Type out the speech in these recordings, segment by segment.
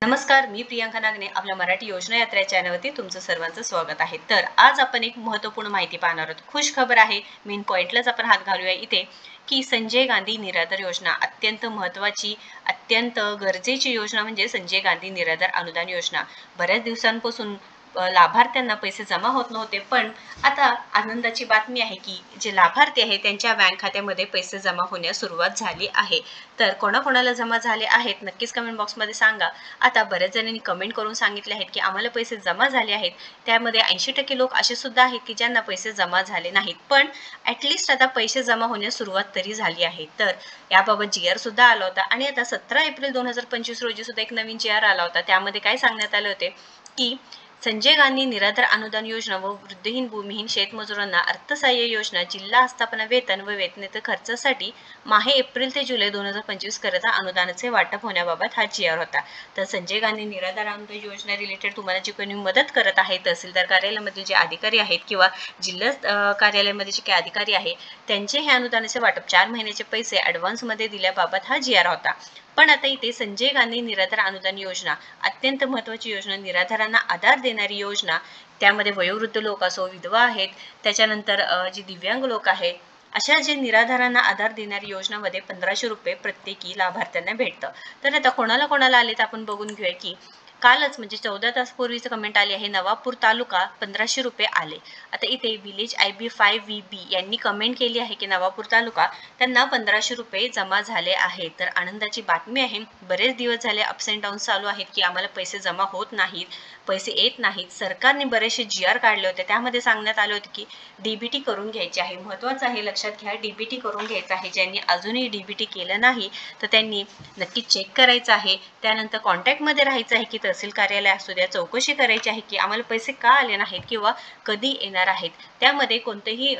नमस्कार, मी प्रियांका नागने आपल्या मराठी योजना यात्रा चॅनलवरती तुमचं सर्वांचं स्वागत आहे। तर आज आपण एक महत्त्वपूर्ण माहिती पाहणार आहोत। खुश खबर आहे, मेन पॉइंटलाच आपण हात घालूया इथे की संजय गांधी निराधार योजना अत्यंत महत्त्वाची, अत्यंत गरजेची योजना म्हणजे संजय गांधी निराधार अनुदान योजना। बऱ्याच दिवसांपासून लाभार्थ्यांना पैसे जमा होत नव्हते, पण आता आनंदाची बातमी आहे की जे लाभार्थी आहेत त्यांच्या बँक खात्यामध्ये पैसे जमा होण्यास सुरुवात झाली आहे। तर कोणाकोणाला जमा झाले आहेत नक्कीच कमेंट बॉक्समध्ये सांगा। आता बऱ्याच जणांनी कमेंट करून सांगितले आहेत की आम्हाला पैसे जमा झाले आहेत, त्यामध्ये 80% लोक असे सुद्धा आहेत की ज्यांना पैसे जमा झाले नाहीत, पण ॲटलिस्ट आता पैसे जमा होण्यास सुरुवात तरी झाली आहे। तर याबाबत जी आर सुद्धा आला होता आणि आता 17 एप्रिल 2025 रोजी सुद्धा एक नवीन जी आर आला होता। त्यामध्ये काय सांगण्यात आले होते की संजय गांधी निराधार अनुदान योजना व वृद्धीहीन भूमिहीन शेतमजुरांना अर्थसहाय्य योजना जिल्हा आस्थापना वेतन व वेतनेतर खर्चासाठी माहे एप्रिल ते जुलै 2025 करता अनुदानाचे वाटप होण्याबाबत हा जी आर होता। तर संजय गांधी निराधार अनुदान योजना रिलेटेड तुम्हाला जी कोणी मदत करत आहे तहसीलदार कार्यालयामध्ये जे अधिकारी आहेत किंवा जिल्हा कार्यालयामध्ये जे काही अधिकारी आहे त्यांचे हे अनुदानाचे वाटप 4 महिन्याचे पैसे ॲडव्हान्समध्ये दिल्याबाबत हा जी आर होता। पण आता इथे संजय गांधी निराधार अनुदान योजना अत्यंत महत्त्वाची योजना, निराधारांना आधार देणारी योजना, त्यामध्ये वयोवृद्ध लोक असो, विधवा आहेत, त्याच्यानंतर जे दिव्यांग लोक आहेत, अशा जे निराधारांना आधार देणारी योजनामध्ये 1500 रुपये प्रत्येकी लाभार्थ्यांना भेटतं। तर आता कोणाला कोणाला आले तर आपण बघून घेऊया की कालच म्हणजे 14 तास पूर्वीचं कमेंट आली आहे, नवापूर तालुका 1500 रुपये आले। आता इथे विलेज IB5VB यांनी कमेंट केली आहे की नवापूर तालुका त्यांना 1500 रुपये जमा झाले आहेत। तर आनंदाची बातमी आहे, बरेच दिवस झाले अप्स अँड डाऊन्स चालू आहेत की आम्हाला पैसे जमा होत नाहीत, पैसे येत नाहीत। सरकारने बरेचसे जी आर काढले होते, त्यामध्ये सांगण्यात आले होते की DBT करून घ्यायचे आहे। महत्त्वाचं आहे, लक्षात घ्या, DBT करून घ्यायचं आहे। ज्यांनी अजूनही DBT केलं नाही तर त्यांनी नक्की चेक करायचं आहे। त्यानंतर कॉन्टॅक्टमध्ये राहायचं आहे की तहसील कार्यालय असू द्या, चौकशी करायची आहे की आम्हाला पैसे का आले नाहीत किंवा कधी येणार आहेत। त्यामध्ये कोणतेही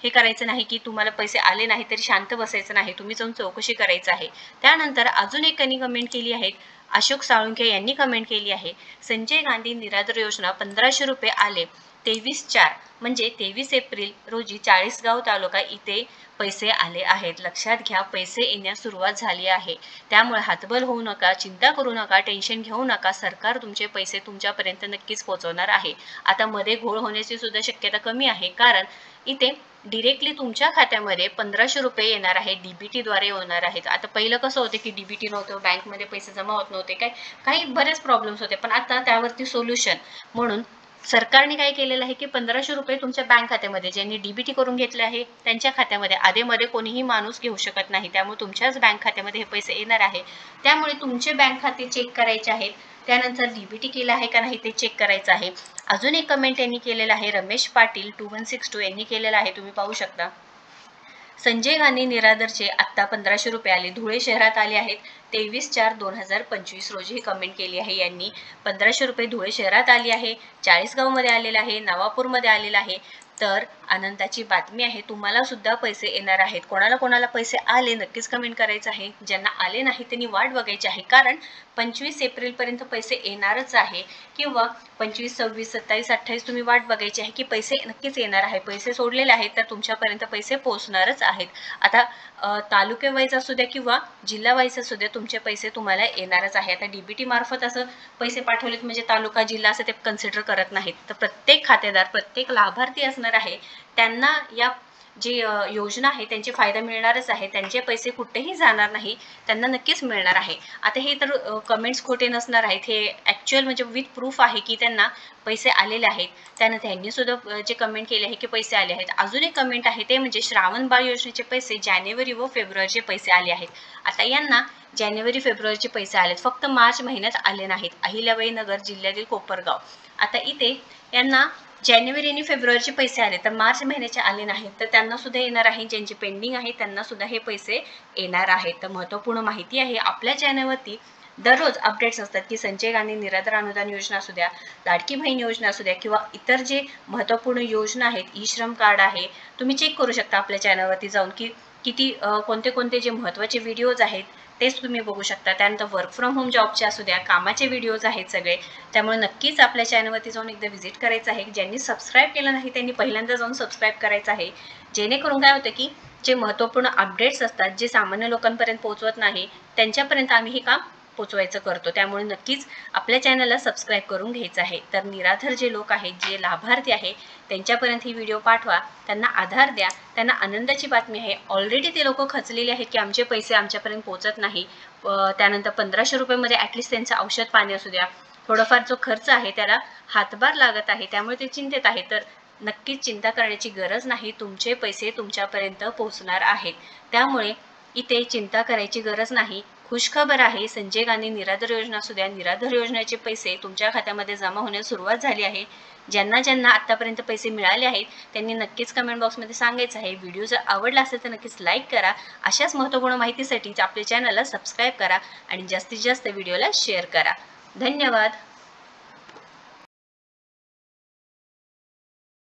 हे करायचं नाही की तुम्हाला पैसे आले नाही तरी शांत बसायचं नाही, तुम्ही जाऊन चौकशी करायचं आहे। त्यानंतर अजून एकाने कमेंट केली आहे, अशोक साळुंखे यांनी कमेंट केली आहे, संजय गांधी निराधार योजना 1500 रुपये आले 23/4 म्हणजे 23 एप्रिल रोजी 40गाव तालुका इथे पैसे आले आहेत। लक्षात घ्या, पैसे येण्यास सुरुवात झाली आहे, त्यामुळे हातबल होऊ नका, चिंता करू नका, टेन्शन घेऊ नका, सरकार तुमचे पैसे तुमच्यापर्यंत नक्कीच पोहोचवणार आहे। आता मध्ये घोळ होण्याची सुद्धा शक्यता कमी आहे, कारण इथे डिरेक्टली तुमच्या खात्यामध्ये 1500 रुपये येणार आहे, DBT द्वारे होणार आहेत। आता पहिलं कसं होतं की DBT नव्हतं, बँकमध्ये पैसे जमा होत नव्हते, काही बरेच प्रॉब्लेम्स होते, पण आता त्यावरती सोल्युशन म्हणून सरकारने काय केलेलं आहे की 1500 रुपये तुमच्या बँक खात्यामध्ये, ज्यांनी DBT करून घेतले आहे त्यांच्या खात्यामध्ये आधेमध्ये कोणीही माणूस घेऊ शकत नाही, त्यामुळे तुमच्याच बँक खात्यामध्ये हे पैसे येणार आहे। त्यामुळे तुमचे बँक खाते चेक करायचे आहेत, त्यानंतर DBT केलं आहे का नाही ते चेक करायचं आहे। अजून एक कमेंट यांनी केलेलं आहे, रमेश पाटील 2162 यांनी केलेलं आहे, तुम्ही पाहू शकता। संजय गांधी निराधारचे आत्ता 1500 रुपये आले, धुळे शहरात आले आहेत 23/4/2025 रोजी ही कमेंट केली आहे यांनी। 1500 रुपये धुळे शहरात आली आहे, 40गावमध्ये आलेलं आहे, नवापूरमध्ये आलेलं आहे। तर आनंदाची बातमी आहे, तुम्हाला सुद्धा पैसे येणार आहेत। कोणाला कोणाला पैसे आले नक्कीच कमेंट करायचं आहे, ज्यांना आले नाही त्यांनी वाट बघायची आहे, कारण 25 एप्रिलपर्यंत पैसे येणारच आहे, किंवा 25, 26, 27, 28 तुम्ही वाट बघायची आहे की पैसे नक्कीच येणार आहे। पैसे सोडलेले आहेत तर तुमच्यापर्यंत पैसे पोहोचणारच आहेत। आता तालुके वाईज असू द्या किंवा जिल्हा वाईज असू द्या, तुमचे पैसे तुम्हाला येणारच आहे। आता DBT मार्फत असं पैसे पाठवलेत म्हणजे तालुका जिल्हा असं ते कन्सिडर करत नाहीत, तर प्रत्येक खातेदार, प्रत्येक लाभार्थी असणार आहे, त्यांना या जी योजना आहे त्यांचे फायदा मिळणारच आहे, त्यांचे पैसे कुठेही जाणार नाही, त्यांना नक्कीच मिळणार आहे। आता हे तर कमेंट्स खोटे नसणार आहेत, हे ॲक्च्युअल म्हणजे विथ प्रूफ आहे की त्यांना पैसे आलेले आहेत। त्यानंतर यांनी सुद्धा जे कमेंट केले आहे की पैसे आले आहेत। अजून एक कमेंट आहे ते म्हणजे श्रावण बाळ योजनेचे पैसे जानेवारी व फेब्रुवारीचे पैसे आले आहेत। आता यांना जानेवारी फेब्रुवारीचे पैसे आलेत, फक्त मार्च महिन्यात आले नाहीत। अहिल्याबाई नगर जिल्ह्यातील कोपरगाव, आता इथे यांना जानेवारी आणि फेब्रुवारीचे पैसे आले तर मार्च महिन्याचे आले नाहीत, तर त्यांना सुद्धा येणार आहे, ज्यांचे पेंडिंग आहे त्यांना सुद्धा हे पैसे येणार आहेत। तर महत्त्वपूर्ण माहिती आहे, आपल्या चॅनलवरती दररोज अपडेट्स असतात की संजय गांधी निराधार अनुदान योजना असू द्या, लाडकी बहीण योजना असू द्या, किंवा इतर जे महत्त्वपूर्ण योजना आहेत, ई-श्रम कार्ड आहे, तुम्ही चेक करू शकता आपल्या चॅनलवरती जाऊन की किती कोणते कोणते जे महत्त्वाचे व्हिडिओज आहेत तेच तुम्ही बघू शकता। त्यानंतर वर्क फ्रॉम होम जॉबचे असू द्या, कामाचे व्हिडिओज आहेत सगळे, त्यामुळे नक्कीच आपल्या चॅनलवरती जाऊन एकदा व्हिजिट करायचं आहे। ज्यांनी सबस्क्राईब केलं नाही त्यांनी पहिल्यांदा जाऊन सबस्क्राईब करायचं आहे, जेणेकरून काय होतं की जे महत्त्वपूर्ण अपडेट्स असतात जे सामान्य लोकांपर्यंत पोहोचवत नाही त्यांच्यापर्यंत आम्ही हे काम पोचवायचं करतो, त्यामुळे नक्कीच आपल्या चॅनलला सबस्क्राईब करून घ्यायचं आहे. तर निराधार जे लोक आहेत, जे लाभार्थी आहे, त्यांच्यापर्यंत ही व्हिडिओ पाठवा, त्यांना आधार द्या. त्यांना आनंदाची बातमी आहे, ऑलरेडी ते लोक खचलेले आहेत की आमचे पैसे आमच्यापर्यंत पोहोचत नाही. त्यानंतर 1500 रुपयामध्ये ॲटलिस्ट त्यांचं औषध पाणी असू द्या, थोडंफार जो खर्च आहे त्याला हातभार लागत आहे, त्यामुळे ते चिंतेत आहे. तर नक्कीच चिंता करण्याची गरज नाही, तुमचे पैसे तुमच्यापर्यंत पोहोचणार आहेत. त्यामुळे इथे चिंता करायची गरज नाही. खुशखबर आहे, संजय गांधी निराधार योजना असू द्या, निराधार योजनेचे पैसे तुमच्या खात्यामध्ये जमा होण्यास सुरुवात झाली आहे. ज्यांना ज्यांना आत्तापर्यंत पैसे मिळाले आहेत त्यांनी नक्कीच कमेंट बॉक्समध्ये सांगायचं आहे. व्हिडिओ जर आवडला असेल तर नक्कीच लाईक करा. अशाच महत्त्वपूर्ण माहितीसाठी आपल्या चॅनलला सबस्क्राईब करा आणि जास्तीत जास्त व्हिडिओला शेअर करा. धन्यवाद.